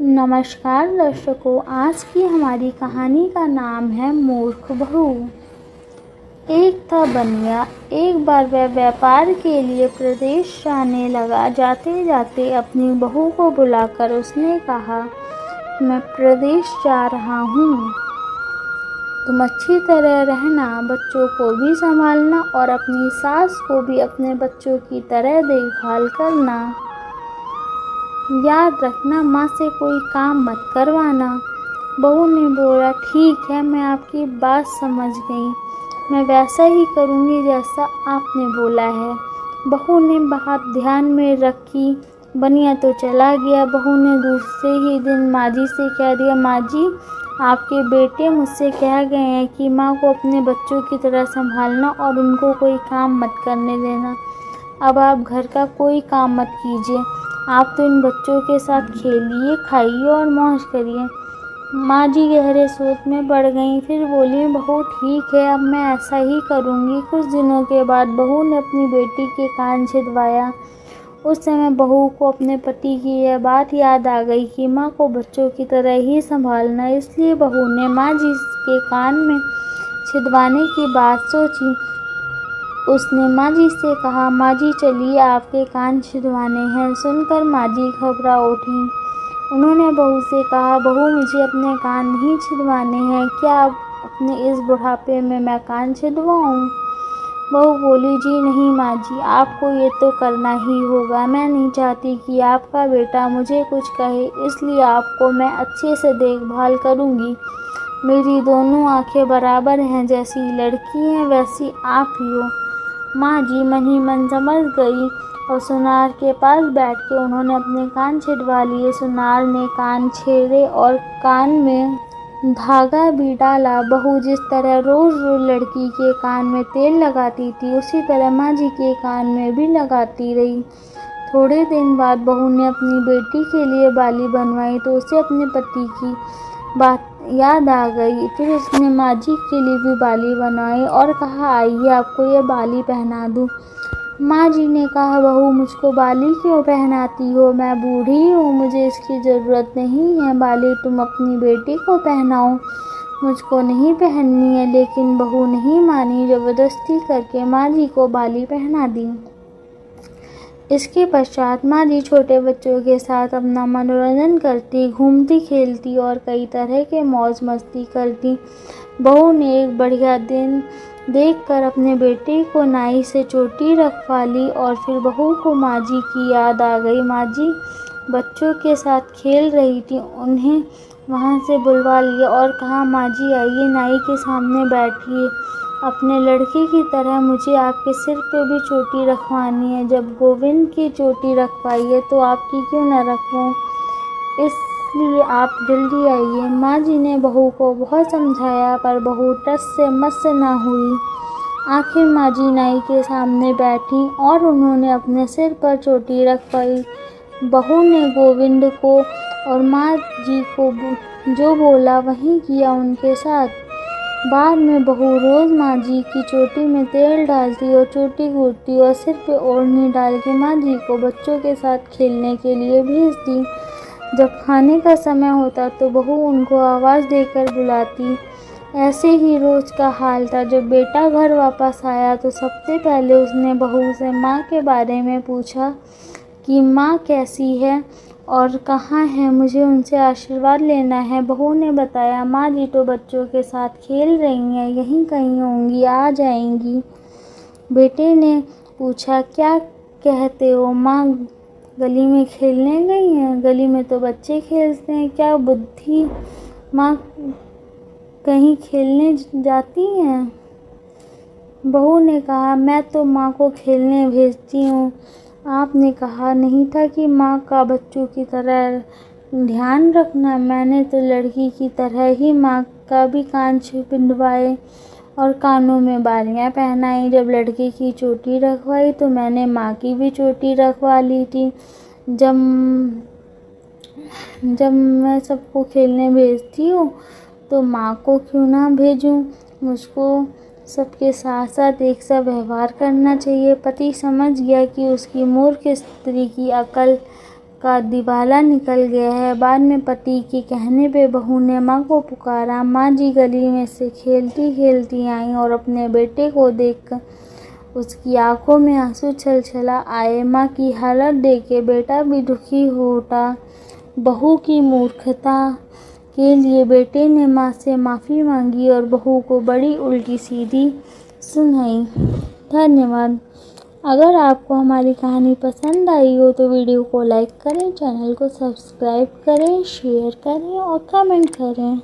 नमस्कार दर्शकों, आज की हमारी कहानी का नाम है मूर्ख बहू। एक था बनिया। एक बार वह व्यापार के लिए प्रदेश जाने लगा। जाते जाते अपनी बहू को बुलाकर उसने कहा, मैं प्रदेश जा रहा हूँ, तुम अच्छी तरह रहना, बच्चों को भी संभालना और अपनी सास को भी अपने बच्चों की तरह देखभाल करना। याद रखना, माँ से कोई काम मत करवाना। बहू ने बोला, ठीक है, मैं आपकी बात समझ गई, मैं वैसा ही करूँगी जैसा आपने बोला है। बहू ने बात ध्यान में रखी। बनिया तो चला गया। बहू ने दूसरे ही दिन माँ जी से कह दिया, माँ जी, आपके बेटे मुझसे कह गए हैं कि माँ को अपने बच्चों की तरह संभालना और उनको कोई काम मत करने देना। अब आप घर का कोई काम मत कीजिए, आप तो इन बच्चों के साथ खेलिए, खाइए और मौज करिए। माँ जी गहरे सोच में पड़ गईं। फिर बोली, बहू ठीक है, अब मैं ऐसा ही करूँगी। कुछ दिनों के बाद बहू ने अपनी बेटी के कान छिदवाया। उस समय बहू को अपने पति की यह बात याद आ गई कि माँ को बच्चों की तरह ही संभालना। इसलिए बहू ने माँ जी के कान में छिदवाने की बात सोची। उसने माँ जी से कहा, माँ जी चलिए, आपके कान छिदवाने हैं। सुनकर माँ जी घबरा उठी। उन्होंने बहू से कहा, बहू, मुझे अपने कान नहीं छिदवाने हैं, क्या अब अपने इस बुढ़ापे में मैं कान छिदवाऊँ? बहू बोली, जी नहीं माँ जी, आपको ये तो करना ही होगा। मैं नहीं चाहती कि आपका बेटा मुझे कुछ कहे, इसलिए आपको मैं अच्छे से देखभाल करूँगी। मेरी दोनों आंखें बराबर हैं, जैसी लड़की हैं वैसी आप ही हो। माँ जी मन ही मन समझ गई और सुनार के पास बैठ के उन्होंने अपने कान छिदवा लिए। सुनार ने कान छेड़े और कान में धागा भी डाला। बहू जिस तरह रोज रोज लड़की के कान में तेल लगाती थी, उसी तरह माँ जी के कान में भी लगाती रही। थोड़े दिन बाद बहू ने अपनी बेटी के लिए बाली बनवाई तो उसे अपने पति की बात याद आ गई। फिर उसने माँ जी के लिए भी बाली बनाई और कहा, आइए आपको ये बाली पहना दूँ। माँ जी ने कहा, बहू मुझको बाली क्यों पहनाती हो? मैं बूढ़ी हूँ, मुझे इसकी ज़रूरत नहीं है। बाली तुम अपनी बेटी को पहनाओ, मुझको नहीं पहननी है। लेकिन बहू नहीं मानी। ज़बरदस्ती करके माँ जी को बाली पहना दी। इसके पश्चात माँ जी छोटे बच्चों के साथ अपना मनोरंजन करती, घूमती खेलती और कई तरह के मौज मस्ती करती। बहू ने एक बढ़िया दिन देखकर अपने बेटे को नाई से चोटी रखवा ली और फिर बहू को माँ जी की याद आ गई। माँ जी बच्चों के साथ खेल रही थी, उन्हें वहाँ से बुलवा लिया और कहा, माँ जी आइए, नाई के सामने बैठिए। अपने लड़के की तरह मुझे आपके सिर पे भी चोटी रखवानी है। जब गोविंद की चोटी रखवाई है तो आपकी क्यों न रखवाऊँ? इसलिए आप जल्दी आइए। माँ जी ने बहू को बहुत समझाया पर बहू टस से मस ना हुई। आखिर माँ जी नाई के सामने बैठी और उन्होंने अपने सिर पर चोटी रखवाई। बहू ने गोविंद को और माँ जी को जो बोला वही किया उनके साथ। बाद में बहू रोज़ माँ जी की चोटी में तेल डालती और चोटी कूटती और सिर पे ओढ़नी डाल के माँ जी को बच्चों के साथ खेलने के लिए भेजती। जब खाने का समय होता तो बहू उनको आवाज़ देकर बुलाती। ऐसे ही रोज़ का हाल था। जब बेटा घर वापस आया तो सबसे पहले उसने बहू से माँ के बारे में पूछा कि माँ कैसी है और कहाँ है, मुझे उनसे आशीर्वाद लेना है। बहू ने बताया, माँ जी तो बच्चों के साथ खेल रही हैं, यहीं कहीं होंगी, आ जाएंगी। बेटे ने पूछा, क्या कहते हो माँ, गली में खेलने गई हैं? गली में तो बच्चे खेलते हैं, क्या बुद्धि, माँ कहीं खेलने जाती हैं? बहू ने कहा, मैं तो माँ को खेलने भेजती हूँ। आपने कहा नहीं था कि माँ का बच्चों की तरह ध्यान रखना? मैंने तो लड़की की तरह ही माँ का भी कान पिंधवाए और कानों में बालियाँ पहनाई। जब लड़के की चोटी रखवाई तो मैंने माँ की भी चोटी रखवा ली थी। जब मैं सबको खेलने भेजती हूँ तो माँ को क्यों ना भेजूँ? मुझको सबके साथ साथ एक सा व्यवहार करना चाहिए। पति समझ गया कि उसकी मूर्ख स्त्री की अकल का दिवाला निकल गया है। बाद में पति के कहने पे बहू ने माँ को पुकारा। माँ जी गली में से खेलती खेलती आईं और अपने बेटे को देखकर उसकी आंखों में आंसू छलछला आए। माँ की हालत देख के बेटा भी दुखी हो उठा। बहू की मूर्खता के लिए बेटे ने माँ से माफ़ी मांगी और बहू को बड़ी उल्टी सीधी सुनाई। धन्यवाद। अगर आपको हमारी कहानी पसंद आई हो तो वीडियो को लाइक करें, चैनल को सब्सक्राइब करें, शेयर करें और कमेंट करें।